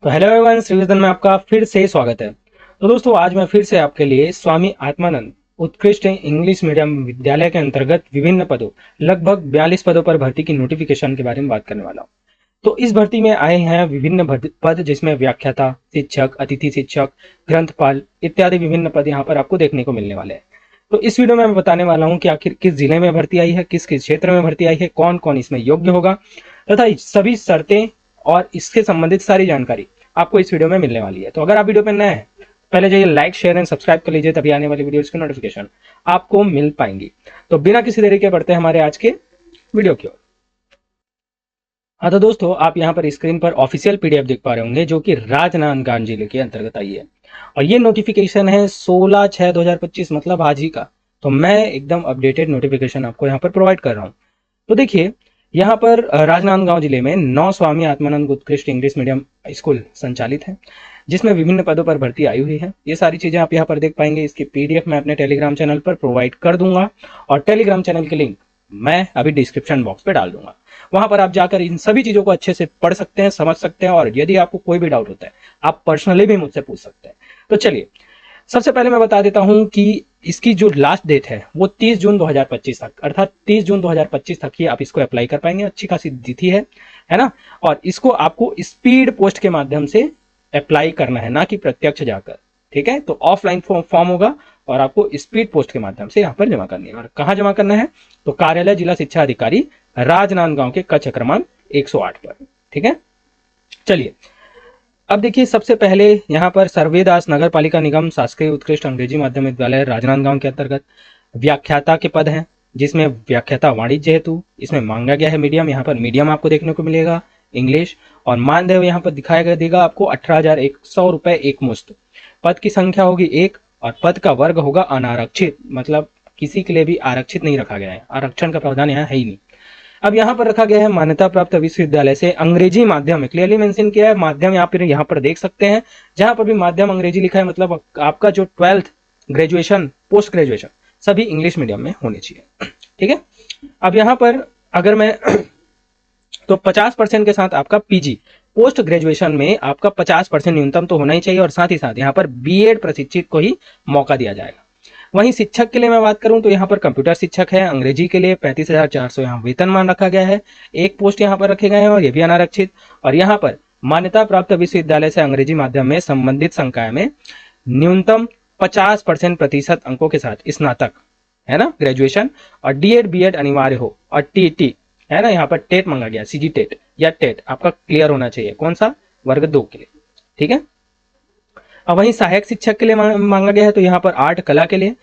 तो hello everyone, श्रीविजन में आपका फिर से स्वागत है। तो दोस्तों, आज मैं फिर से आपके लिए स्वामी आत्मानंद उत्कृष्ट इंग्लिश मीडियम विद्यालय के अंतर्गत विभिन्न पदों लगभग 42 पदों पर भर्ती की नोटिफिकेशन के बारे में बात करने वाला हूँ। तो इस भर्ती में आए हैं विभिन्न पद, जिसमें व्याख्याता, शिक्षक, अतिथि शिक्षक, ग्रंथपाल इत्यादि विभिन्न पद यहाँ पर आपको देखने को मिलने वाले हैं। तो इस वीडियो में मैं बताने वाला हूँ कि आखिर किस जिले में भर्ती आई है, किस किस क्षेत्र में भर्ती आई है, कौन कौन इसमें योग्य होगा तथा सभी शर्तें और इससे संबंधित सारी जानकारी आपको इस वीडियो में मिलने वाली है। तो अगर आप वीडियो पर नए हैं, पहले जाइए लाइक, शेयर एंड सब्सक्राइब कर लीजिए, तभी आने वाली वीडियोस की नोटिफिकेशन आपको मिल पाएंगी। तो बिना किसी देरी के बढ़ते हैं हमारे आज के वीडियो की ओर। हाँ तो दोस्तों, आप यहाँ पर स्क्रीन पर ऑफिशियल पीडीएफ देख पा रहे होंगे, जो कि राजनांदगांव जिले के अंतर्गत आई है और ये नोटिफिकेशन है 16/6/2025, मतलब आज ही का। तो मैं एकदम अपडेटेड नोटिफिकेशन आपको यहाँ पर प्रोवाइड कर रहा हूँ। तो देखिए, यहाँ पर राजनांदगांव जिले में 9 स्वामी आत्मानंद उत्कृष्ट इंग्लिश मीडियम स्कूल संचालित है, जिसमें विभिन्न पदों पर भर्ती आई हुई है। ये सारी चीजें आप यहाँ पर देख पाएंगे। इसकी पीडीएफ मैं अपने टेलीग्राम चैनल पर प्रोवाइड कर दूंगा और टेलीग्राम चैनल की लिंक मैं अभी डिस्क्रिप्शन बॉक्स पे डाल दूंगा। वहां पर आप जाकर इन सभी चीजों को अच्छे से पढ़ सकते हैं, समझ सकते हैं, और यदि आपको कोई भी डाउट होता है आप पर्सनली भी मुझसे पूछ सकते हैं। तो चलिए, सबसे पहले मैं बता देता हूं कि इसकी जो लास्ट डेट है वो 30 जून 2025 तक, अर्थात 30 जून 2025 तक ही आप इसको अप्लाई कर पाएंगे। अच्छी खासी तिथि है ना। और इसको आपको स्पीड पोस्ट के माध्यम से अप्लाई करना है, ना कि प्रत्यक्ष जाकर। ठीक है, तो ऑफलाइन फॉर्म होगा और आपको स्पीड पोस्ट के माध्यम से यहाँ पर जमा करनी है। और कहाँ जमा करना है? तो कार्यालय जिला शिक्षा अधिकारी, राजनांदगांव के कक्ष क्रमांक 108 पर। ठीक है, चलिए अब देखिए, सबसे पहले यहाँ पर सर्वेदास नगर पालिका निगम शासकीय उत्कृष्ट अंग्रेजी माध्यम विद्यालय राजनांदगांव के अंतर्गत व्याख्याता के पद हैं, जिसमें व्याख्याता वाणिज्य हेतु इसमें मांगा गया है मीडियम। यहाँ पर मीडियम आपको देखने को मिलेगा इंग्लिश, और मानदेय यहाँ पर दिखाया देगा आपको 18,100 रुपए एक मुश्त। पद की संख्या होगी 1 और पद का वर्ग होगा अनारक्षित, मतलब किसी के लिए भी आरक्षित नहीं रखा गया है, आरक्षण का प्रावधान यहाँ है ही नहीं। अब यहाँ पर रखा गया है मान्यता प्राप्त विश्वविद्यालय से अंग्रेजी माध्यम में, क्लियरली मेंशन किया है माध्यम। यहाँ पर देख सकते हैं, जहां पर भी माध्यम अंग्रेजी लिखा है, मतलब आपका जो 12th, ग्रेजुएशन, पोस्ट ग्रेजुएशन सभी इंग्लिश मीडियम में होने चाहिए। ठीक है, अब यहाँ पर अगर मैं तो 50% के साथ आपका पीजी, पोस्ट ग्रेजुएशन में आपका 50% न्यूनतम तो होना ही चाहिए, और साथ ही साथ यहाँ पर बीएड प्रशिक्षित को ही मौका दिया जाएगा। वहीं शिक्षक के लिए मैं बात करूं तो यहाँ पर कंप्यूटर शिक्षक है, अंग्रेजी के लिए 35,400 यहाँ वेतनमान रखा गया है। एक पोस्ट यहाँ पर रखे गए हैं और ये भी अनारक्षित। और यहाँ पर मान्यता प्राप्त विश्वविद्यालय से अंग्रेजी माध्यम में संबंधित संकाय में न्यूनतम 50% प्रतिशत अंकों के साथ स्नातक, है ना, ग्रेजुएशन, और डीएड बीएड अनिवार्य हो, और टीटी है ना, यहाँ पर टेट मांगा गया, सीजी टेट या टेट आपका क्लियर होना चाहिए। कौन सा? वर्ग 2 के लिए। ठीक है, अब वहीं सहायक शिक्षक के लिए मांगा गया है, तो यहाँ पर आर्ट कला के लिए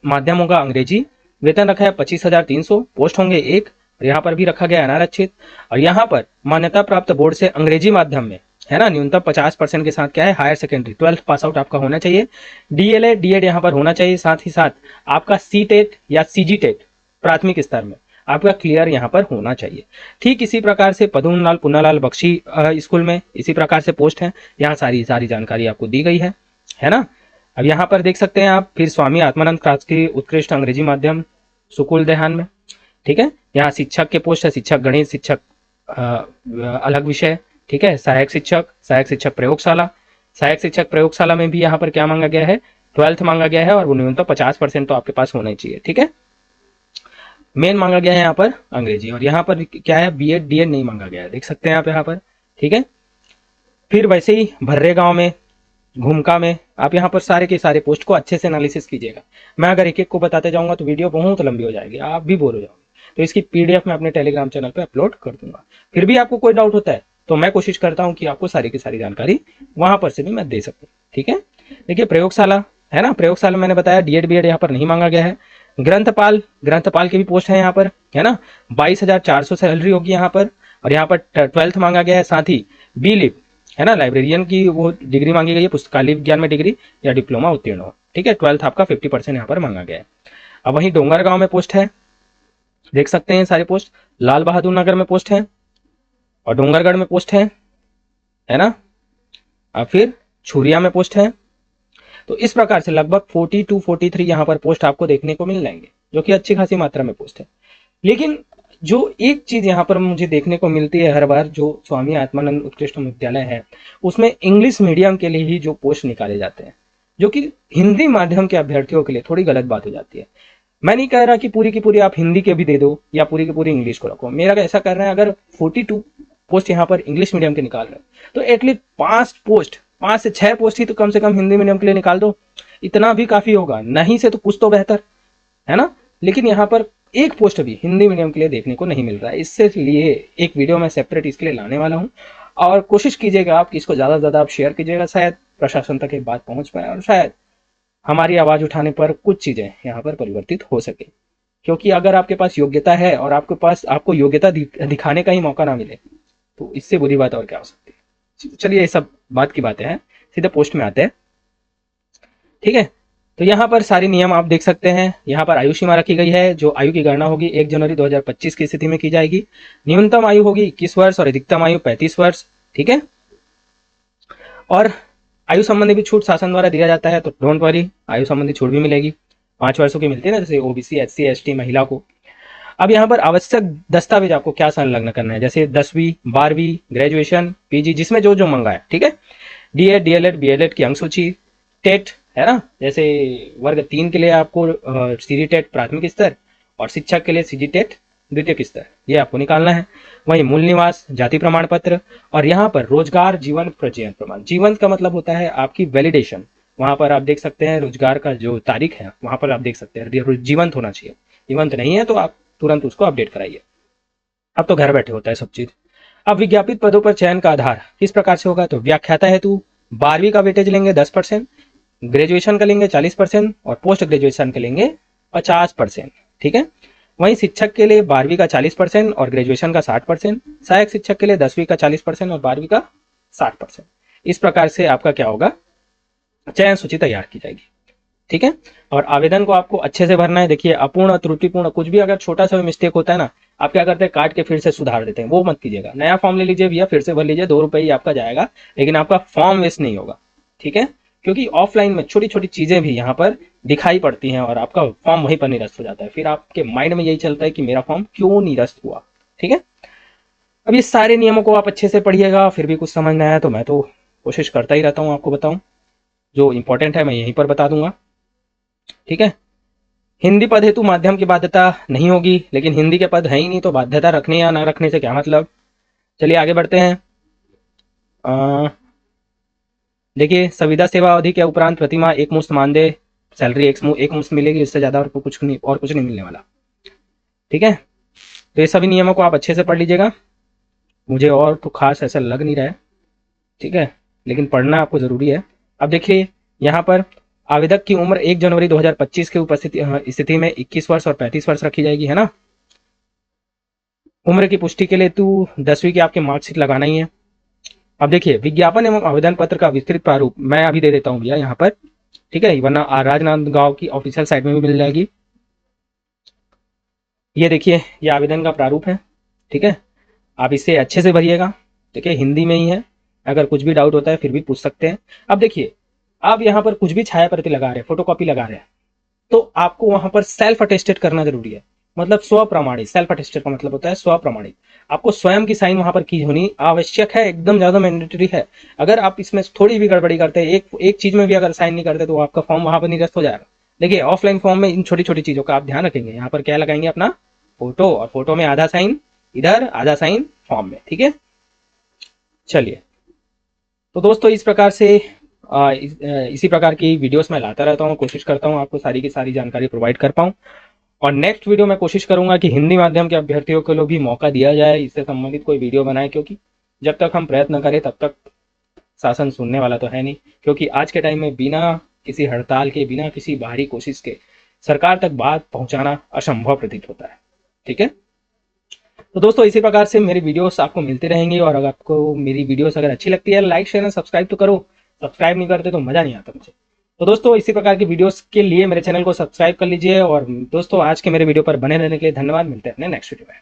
माध्यम होगा अंग्रेजी, वेतन रखा है 25,300, पोस्ट होंगे 1, और यहाँ पर भी रखा गया अनारक्षित। और यहाँ पर मान्यता प्राप्त बोर्ड से अंग्रेजी माध्यम में, है ना, न्यूनतम 50% के साथ क्या है, higher secondary 12th pass out आपका होना चाहिए। डीएलएड डीएड यहाँ पर होना चाहिए, साथ ही साथ आपका सी टेट या सीजी टेट प्राथमिक स्तर में आपका क्लियर यहाँ पर होना चाहिए। ठीक इसी प्रकार से पद्मलाल पुन्नालाल बख्शी स्कूल में इसी प्रकार से पोस्ट है। यहाँ सारी जानकारी आपको दी गई है ना। अब यहाँ पर देख सकते हैं आप, फिर स्वामी आत्मानंद शासकीय उत्कृष्ट अंग्रेजी माध्यम सुकुल देहान में। ठीक है, यहाँ शिक्षक के पोस्ट है, शिक्षक गणित, शिक्षक अलग विषय। ठीक है, सहायक शिक्षक प्रयोगशाला, सहायक शिक्षक प्रयोगशाला में भी यहाँ पर क्या मांगा गया है, 12th मांगा गया है, और वो न्यूनतम 50% तो आपके पास होना ही चाहिए। ठीक है, मेन मांगा गया है यहाँ पर अंग्रेजी, और यहाँ पर क्या है, बीएड डीएड नहीं मांगा गया है, देख सकते हैं आप यहाँ पर। ठीक है, फिर वैसे ही भर्रे गांव में, घुमका में, आप यहाँ पर सारे के सारे पोस्ट को अच्छे से एनालिसिस कीजिएगा। मैं अगर एक एक को बताते जाऊंगा तो वीडियो बहुत लंबी हो जाएगी, आप भी बोर हो जाओगे। तो इसकी पीडीएफ मैं अपने टेलीग्राम चैनल पर अपलोड कर दूंगा। फिर भी आपको कोई डाउट होता है तो मैं कोशिश करता हूँ कि आपको सारी की सारी जानकारी वहां पर से भी मैं दे सकूँ। ठीक है, देखिए प्रयोगशाला है ना, प्रयोगशाला मैंने बताया डीएड बीएड यहाँ पर नहीं मांगा गया है। ग्रंथपाल की भी पोस्ट है यहाँ पर, है ना, 22,400 सैलरी होगी यहाँ पर, और यहाँ पर 12th मांगा गया है। साथ ही बी लिप, है ना, लाइब्रेरियन की वो डिग्री मांगी गई है, पुस्तकालय विज्ञान में डिग्री या डिप्लोमा उत्तीर्ण हो। ठीक है, 12th आपका 50% यहाँ पर मांगा गया है। अब वहीं डोंगरगांव में पोस्ट है, देख सकते हैं सारे पोस्ट। लाल बहादुर नगर में पोस्ट है, और डोंगरगढ़ में पोस्ट है ना। अब फिर छुरिया में पोस्ट है। तो इस प्रकार से लगभग 40 to 43 यहाँ पर पोस्ट आपको देखने को मिल जाएंगे, जो कि अच्छी खासी मात्रा में पोस्ट है। लेकिन जो एक चीज यहाँ पर मुझे देखने को मिलती है हर बार, जो स्वामी आत्मानंद उत्कृष्ट विद्यालय है उसमें इंग्लिश मीडियम के लिए ही जो पोस्ट निकाले जाते हैं, जो कि हिंदी माध्यम के अभ्यर्थियों के लिए थोड़ी गलत बात हो जाती है। मैं नहीं कह रहा कि पूरी की पूरी आप हिंदी के भी दे दो या पूरी की पूरी इंग्लिश को रखो, मेरा ऐसा कर रहे हैं, अगर 42 पोस्ट यहाँ पर इंग्लिश मीडियम के निकाल रहे हैं तो एटलीस्ट 5 से 6 पोस्ट ही तो कम से कम हिंदी मीडियम के लिए निकाल दो, इतना भी काफी होगा, नहीं से तो कुछ तो बेहतर है ना। लेकिन यहाँ पर एक पोस्ट भी हिंदी मीडियम के लिए देखने को नहीं मिल रहा है, इससे लिए एक वीडियो में सेपरेट इसके लिए लाने वाला हूँ। और कोशिश कीजिएगा आप इसको ज्यादा से ज्यादा आप शेयर कीजिएगा, शायद प्रशासन तक ये बात पहुंच पाए और शायद हमारी आवाज उठाने पर कुछ चीजें यहाँ पर परिवर्तित हो सके। क्योंकि अगर आपके पास योग्यता है और आपको योग्यता दिखाने का ही मौका ना मिले तो इससे बुरी बात और क्या हो सकती है। चलिए ये सब बात की बातें हैं, सीधे पोस्ट में आते हैं। ठीक है, तो यहाँ पर सारे नियम आप देख सकते हैं। यहाँ पर आयु सीमा रखी गई है, जो आयु की गणना होगी 1 जनवरी 2025 की स्थिति में की जाएगी। न्यूनतम आयु होगी 21 वर्ष और अधिकतम आयु 35 वर्ष। ठीक है, और आयु संबंधी भी छूट शासन द्वारा दिया जाता है, तो डोंट वरी, आयु संबंधी छूट भी मिलेगी, 5 वर्षों की मिलती है ना, जैसे ओबीसी, एससी, एसटी महिला को। अब यहाँ पर आवश्यक दस्तावेज आपको क्या संलग्न करना है, जैसे 10वीं, 12वीं, ग्रेजुएशन, पीजी, जिसमें जो जो मंगा है। ठीक है, डीएड, डीएलएड, बीएलएड की अंक सूची, टेट है ना, जैसे वर्ग 3 के लिए आपको सीजी टेट प्राथमिक स्तर और शिक्षक के लिए सीजी टेट द्वितीय स्तर, ये आपको निकालना है। वहीं मूल निवास, जाति प्रमाण पत्र, और यहाँ पर रोजगार जीवन प्रचयन प्रमाण। जीवन का मतलब होता है आपकी वैलिडेशन, वहां पर आप देख सकते हैं रोजगार का जो तारीख है वहां पर आप देख सकते हैं जीवंत होना चाहिए, जीवंत नहीं है तो आप तुरंत उसको अपडेट कराइए। अब तो घर बैठे होता है सब चीज। अब विज्ञापित पदों पर चयन का आधार किस प्रकार से होगा, तो व्याख्याता हेतु 12वीं का वेटेज लेंगे 10%, ग्रेजुएशन का लेंगे 40% और पोस्ट ग्रेजुएशन के लेंगे 50%। ठीक है, वहीं शिक्षक के लिए 12वीं का 40% और ग्रेजुएशन का 60%, सहायक शिक्षक के लिए 10वीं का 40% और 12वीं का 60%। इस प्रकार से आपका क्या होगा, चयन सूची तैयार की जाएगी। ठीक है, और आवेदन को आपको अच्छे से भरना है। देखिए, अपूर्ण, त्रुटिपूर्ण, कुछ भी अगर छोटा सा भी मिस्टेक होता है ना, आप क्या करते हैं, काट के फिर से सुधार देते हैं, वो मत कीजिएगा। नया फॉर्म ले लीजिए भैया, फिर से भर लीजिए, 2 रुपए ही आपका जाएगा, लेकिन आपका फॉर्म वेस्ट नहीं होगा। ठीक है, क्योंकि ऑफलाइन में छोटी छोटी चीजें भी यहाँ पर दिखाई पड़ती हैं और आपका फॉर्म वहीं पर निरस्त हो जाता है, फिर आपके माइंड में यही चलता है कि मेरा फॉर्म क्यों निरस्त हुआ। ठीक है, अब ये सारे नियमों को आप अच्छे से पढ़िएगा, फिर भी कुछ समझ नहीं आया तो मैं तो कोशिश करता ही रहता हूँ आपको बताऊं, जो इंपॉर्टेंट है मैं यहीं पर बता दूंगा। ठीक है, हिंदी पद हेतु माध्यम की बाध्यता नहीं होगी, लेकिन हिंदी के पद है ही नहीं तो बाध्यता रखने या ना रखने से क्या मतलब। चलिए आगे बढ़ते हैं। देखिए, संविदा सेवा अवधि के उपरांत प्रतिमाह एक मुश्त मानदेय सैलरी एक मुश्त मिलेगी, इससे ज्यादा और कुछ नहीं मिलने वाला। ठीक है, तो ये सभी नियमों को आप अच्छे से पढ़ लीजिएगा, मुझे और तो खास ऐसा लग नहीं रहा है। ठीक है, लेकिन पढ़ना आपको जरूरी है। अब देखिए, यहाँ पर आवेदक की उम्र 1 जनवरी 2025 की स्थिति में 21 वर्ष और 35 वर्ष रखी जाएगी, है ना। उम्र की पुष्टि के लिए तो 10वीं की आपकी मार्कशीट लगाना ही है। अब देखिए, विज्ञापन एवं आवेदन पत्र का विस्तृत प्रारूप मैं अभी दे देता हूँ भैया यहाँ पर। ठीक है, वरना राजनांदगांव की ऑफिशियल साइट में भी मिल जाएगी। ये देखिए, ये आवेदन का प्रारूप है। ठीक है, आप इसे अच्छे से भरिएगा। ठीक है, हिंदी में ही है, अगर कुछ भी डाउट होता है फिर भी पूछ सकते हैं। अब देखिए, आप यहाँ पर कुछ भी छाया प्रति लगा रहे हैं, फोटोकॉपी लगा रहे हैं, तो आपको वहां पर सेल्फ अटेस्टेड करना जरूरी है, मतलब स्व प्रमाणित। सेल्फ अटेस्टेड का मतलब होता है स्व प्रमाणित, आपको स्वयं की साइन वहां पर की होनी आवश्यक है, एकदम ज्यादा मैंडेटरी है। अगर आप इसमें थोड़ी भी गड़बड़ी करते हैं, एक चीज में भी अगर साइन नहीं करते तो आपका फॉर्म वहां पर निरस्त हो जाएगा। देखिए, ऑफलाइन फॉर्म में इन छोटी छोटी चीजों का आप ध्यान रखेंगे। यहाँ पर क्या लगाएंगे, अपना फोटो, और फोटो में आधा साइन इधर, आधा साइन फॉर्म में। ठीक है, चलिए, तो दोस्तों इस प्रकार से इसी प्रकार की वीडियोस मैं लाता रहता हूँ, कोशिश करता हूँ आपको सारी की सारी जानकारी प्रोवाइड कर पाऊँ। और नेक्स्ट वीडियो में कोशिश करूंगा कि हिंदी माध्यम के अभ्यर्थियों को भी मौका दिया जाए, इससे संबंधित कोई वीडियो बनाए, क्योंकि जब तक हम प्रयत्न करें तब तक शासन सुनने वाला तो है नहीं। क्योंकि आज के टाइम में बिना किसी हड़ताल के, बिना किसी बाहरी कोशिश के सरकार तक बात पहुंचाना असंभव प्रतीत होता है। ठीक है, तो दोस्तों इसी प्रकार से मेरी वीडियोस आपको मिलती रहेंगी, और अगर आपको मेरी वीडियोस अगर अच्छी लगती है, लाइक शेयर सब्सक्राइब तो करो। सब्सक्राइब नहीं करते तो मजा नहीं आता मुझे। तो दोस्तों इसी प्रकार की वीडियोस के लिए मेरे चैनल को सब्सक्राइब कर लीजिए। और दोस्तों आज के मेरे वीडियो पर बने रहने के लिए धन्यवाद। मिलते हैं अपने नेक्स्ट वीडियो में।